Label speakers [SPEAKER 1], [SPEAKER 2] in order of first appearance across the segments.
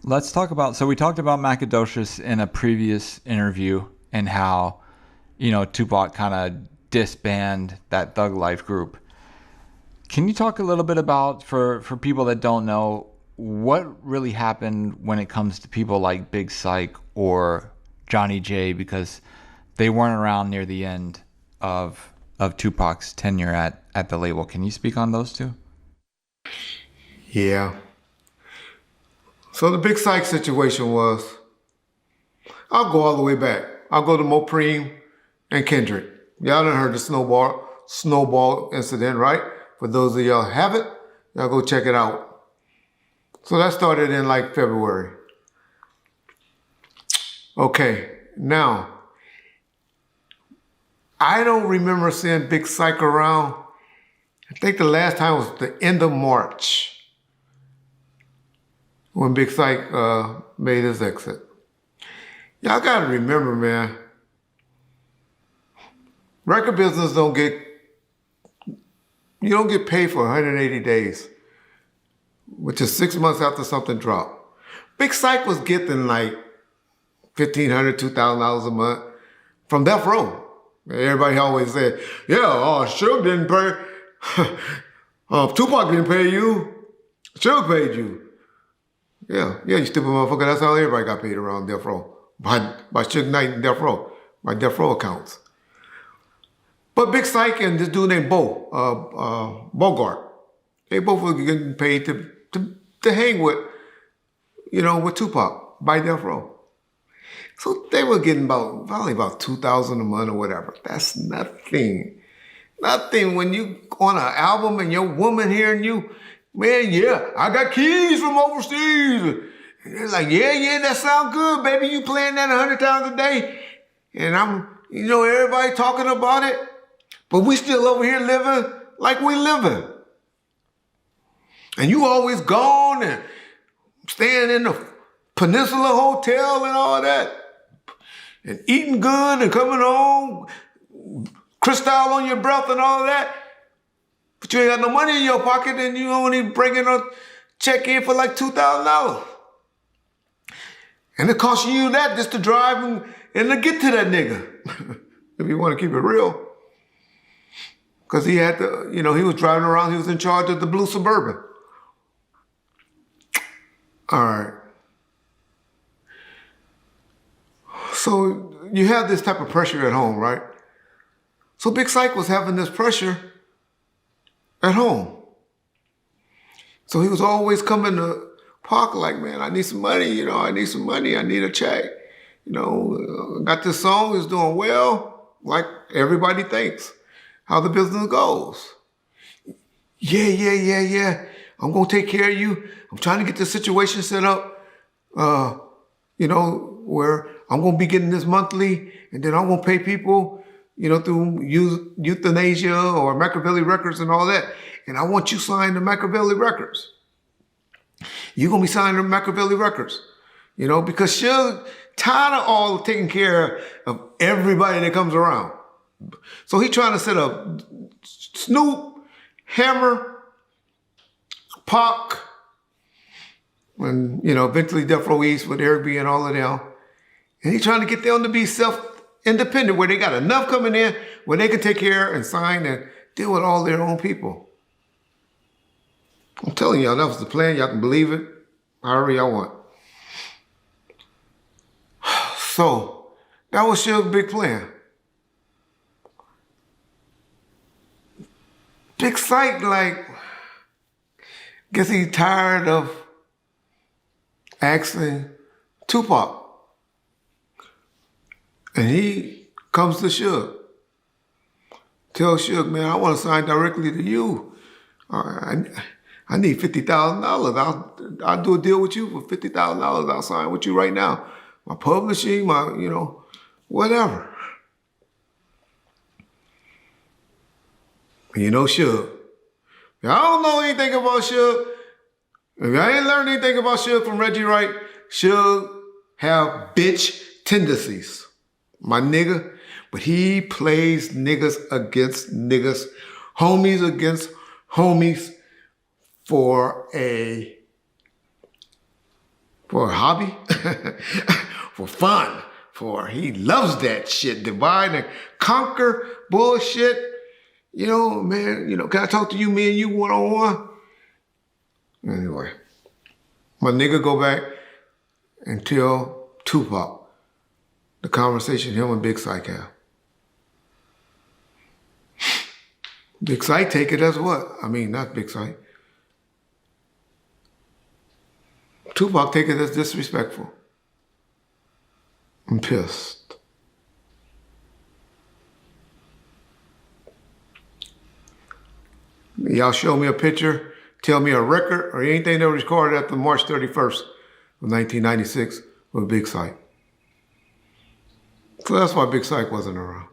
[SPEAKER 1] let's talk about. So we talked about Macadocious in a previous interview and how, Tupac kind of disbanded that Thug Life group. Can you talk a little bit about, for people that don't know, what really happened when it comes to people like Big Syke or Johnny J, because they weren't around near the end of Tupac's tenure at the label. Can you speak on those two?
[SPEAKER 2] Yeah. So the Big Psych situation was, I'll go all the way back. I'll go to Mopreme and Kendrick. Y'all done heard the snowball incident, right? For those of y'all who haven't, y'all go check it out. So that started in like February. Okay, now, I don't remember seeing Big Psych around. I think the last time was the end of March when Big Psych made his exit. Y'all gotta remember, man, record business you don't get paid for 180 days, which is 6 months after something dropped. Big Psych was getting like $1,500, $2,000 a month from Death Row. Everybody always said, yeah, Suge didn't pay, Tupac didn't pay you, Suge paid you. Yeah, you stupid motherfucker. That's how everybody got paid around Death Row. By Suge Knight and Death Row, by Death Row accounts. But Big Psych and this dude named Bogart, they both were getting paid to hang with, with Tupac by Death Row. So they were getting probably about $2,000 a month or whatever. That's nothing. Nothing when you on an album and your woman hearing you, man, yeah, I got keys from overseas. And they're like, yeah, that sound good, baby. You playing that 100 times a day. And I'm, everybody talking about it. But we still over here living like we living. And you always gone and staying in the Peninsula Hotel and all that. And eating good and coming home, crystal on your breath and all that. But you ain't got no money in your pocket and you only bringing a check in for like $2,000. And it costs you that just to drive and to get to that nigga. If you want to keep it real. Because he had to, he was driving around, he was in charge of the blue Suburban. All right. So you have this type of pressure at home, right? So Big Psych was having this pressure at home. So he was always coming to Park like, man, I need some money, I need some money, I need a check. Got this song, it's doing well, like everybody thinks, how the business goes. Yeah. I'm gonna take care of you. I'm trying to get the situation set up, where I'm gonna be getting this monthly, and then I'm gonna pay people, through euthanasia or Machiavelli Records and all that. And I want you signed to Machiavelli Records. You're gonna be signed to Machiavelli Records, because Suge tired of all taking care of everybody that comes around. So he trying to set up Snoop, Hammer, Pac, and eventually Death Row East with Eric B and all of them. And he trying to get them to be self-independent, where they got enough coming in where they can take care and sign and deal with all their own people. I'm telling y'all, that was the plan. Y'all can believe it however y'all want. So that was Suge's big plan. Big Psych, guess he's tired of asking Tupac. And he comes to Suge. Tells Suge, man, I want to sign directly to you. I need $50,000. I'll do a deal with you for $50,000. I'll sign with you right now. My publishing, whatever. And Suge. Now, I don't know anything about Suge. If I ain't learned anything about Suge from Reggie Wright, Suge have bitch tendencies. My nigga. But he plays niggas against niggas, homies against homies for a for a hobby, for fun, for he loves that shit, divide and conquer bullshit. You know, man, can I talk to you, me and you one-on-one? Anyway, my nigga go back and tell Tupac the conversation him and Big Syke have. Big Psych take it as what? I mean, not Big Psych. Tupac take it as disrespectful. I'm pissed. Y'all show me a picture, tell me a record or anything that was recorded after March 31st of 1996 with Big Psych. So that's why Big Psych wasn't around.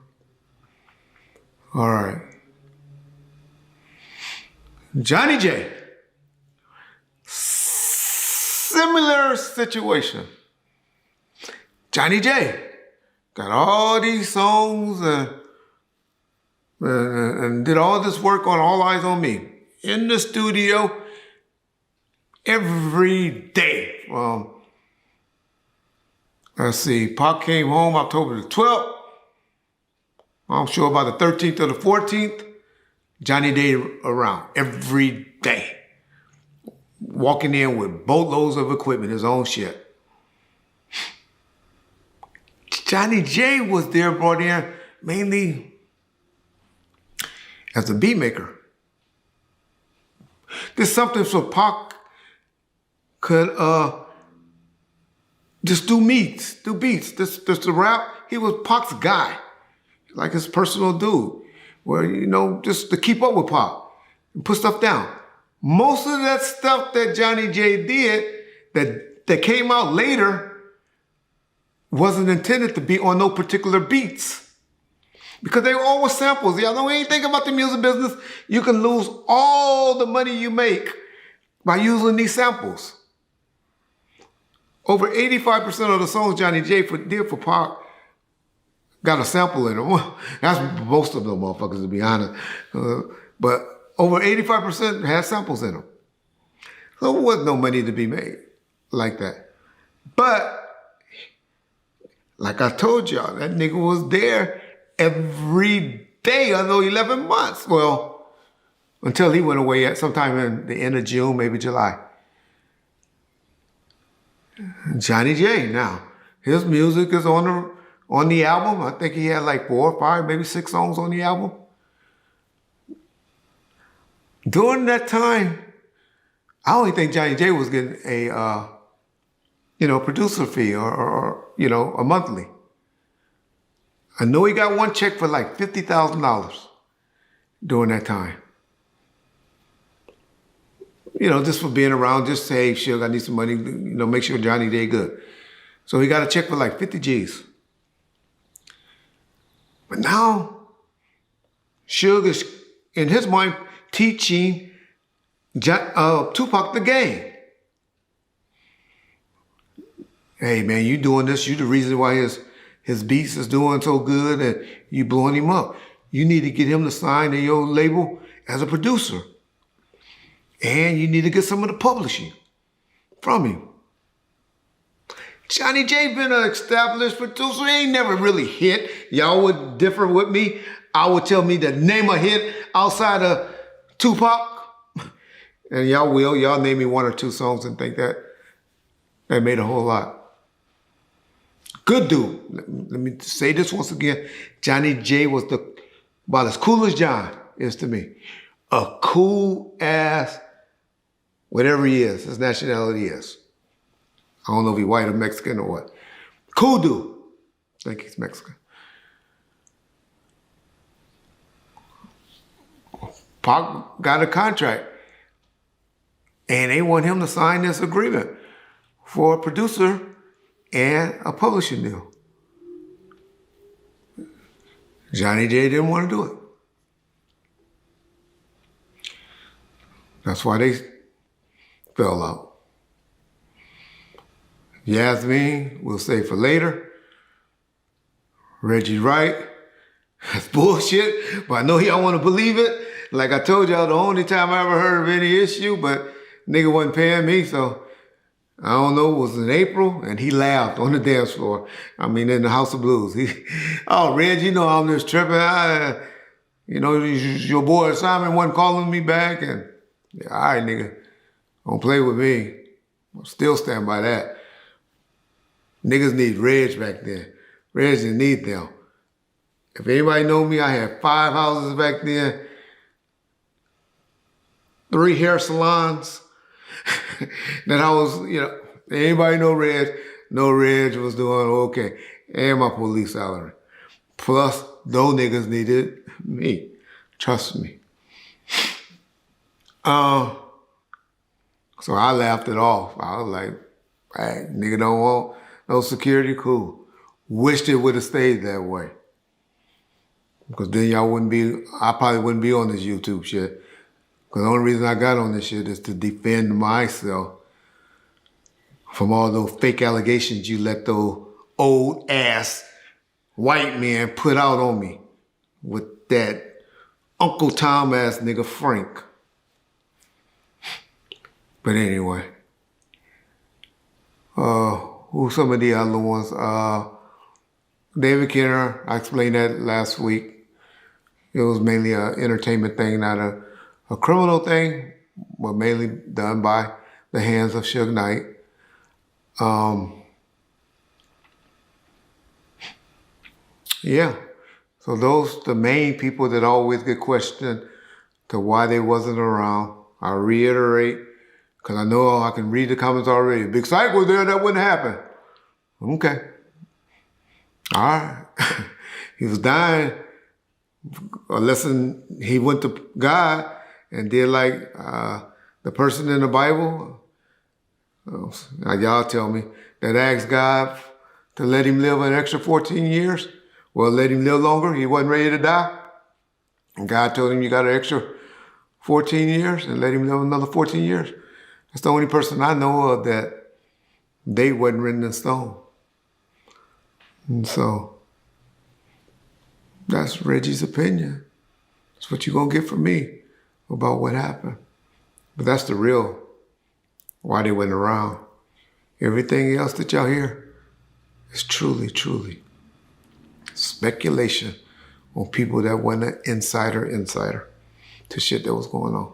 [SPEAKER 2] All right. Johnny J. Similar situation. Johnny J. got all these songs and did all this work on All Eyes on Me in the studio every day. Let's see, Pac came home October the 12th. I'm sure by the 13th or the 14th, Johnny J around every day. Walking in with boatloads of equipment, his own shit. Johnny J was there, brought in mainly as a beat maker. There's something so Pac could just do beats. This the rap, he was Pac's guy, like his personal dude, where, just to keep up with Pac and put stuff down. Most of that stuff that Johnny J did that came out later wasn't intended to be on no particular beats, because they were always samples. Y'all know anything about the music business, you can lose all the money you make by using these samples. Over 85% of the songs Johnny J did for Pac got a sample in them. Well, that's most of them motherfuckers, to be honest. But over 85% had samples in them. So there wasn't no money to be made like that. But, like I told y'all, that nigga was there every day of those 11 months. Well, until he went away at sometime in the end of June, maybe July. Johnny J now, his music is on the album. I think he had like 4 or 5, maybe 6 songs on the album. During that time, I only think Johnny J was getting a producer fee or a monthly. I know he got one check for like $50,000 during that time. Just for being around, just say, hey, Suge, I need some money, make sure Johnny J good. So he got a check for like 50 G's. But now, Suge is, in his mind, teaching Tupac the game. Hey, man, you doing this. You the reason why his beats is doing so good and you blowing him up. You need to get him to sign to your label as a producer. And you need to get some of the publishing from him. Johnny J been an established producer. He ain't never really hit. Y'all would differ with me. I would tell me the name a hit outside of Tupac. And y'all will. Y'all name me 1 or 2 songs and think that made a whole lot. Good dude. Let me say this once again. Johnny J was about as cool as John is to me. A cool ass, whatever he is, his nationality is. I don't know if he's white or Mexican or what. Cool dude. I think he's Mexican. Pac got a contract. And they want him to sign this agreement for a producer and a publishing deal. Johnny J didn't want to do it. That's why they fell out. Yasmin, we'll say for later. Reggie Wright, that's bullshit, but I know y'all want to believe it. Like I told y'all, the only time I ever heard of any issue, but nigga wasn't paying me, so I don't know, it was in April, and he laughed on the dance floor. I mean, in the House of Blues. Oh, Reg, you know I'm just tripping. Your boy Simon wasn't calling me back, and yeah, all right, nigga, don't play with me. I'll still stand by that. Niggas need Reg back then. Reg didn't need them. If anybody know me, I had 5 houses back then, 3 hair salons. That I was, anybody know Reg? No, Reg was doing okay. And my police salary. Plus, those niggas needed me. Trust me. So I laughed it off. I was like, hey, nigga don't want no security, cool. Wished it would have stayed that way. Because then I probably wouldn't be on this YouTube shit. Because the only reason I got on this shit is to defend myself from all those fake allegations you let those old ass white men put out on me with that Uncle Tom ass nigga Frank. But anyway, who's some of the other ones? David Kenner, I explained that last week. It was mainly an entertainment thing, not a criminal thing, but mainly done by the hands of Suge Knight. Yeah, so those the main people that always get questioned to why they wasn't around. I reiterate, because I know I can read the comments already. Big Psych was there, that wouldn't happen. Okay. All right. He was dying, unless he went to God and did like the person in the Bible. Now y'all tell me that asked God to let him live an extra 14 years. Well, let him live longer. He wasn't ready to die. And God told him, you got an extra 14 years, and let him live another 14 years. That's the only person I know of that date wasn't written in stone. And so that's Reggie's opinion. That's what you're going to get from me about what happened. But that's the real why they went around. Everything else that y'all hear is truly, truly speculation on people that went an insider to shit that was going on.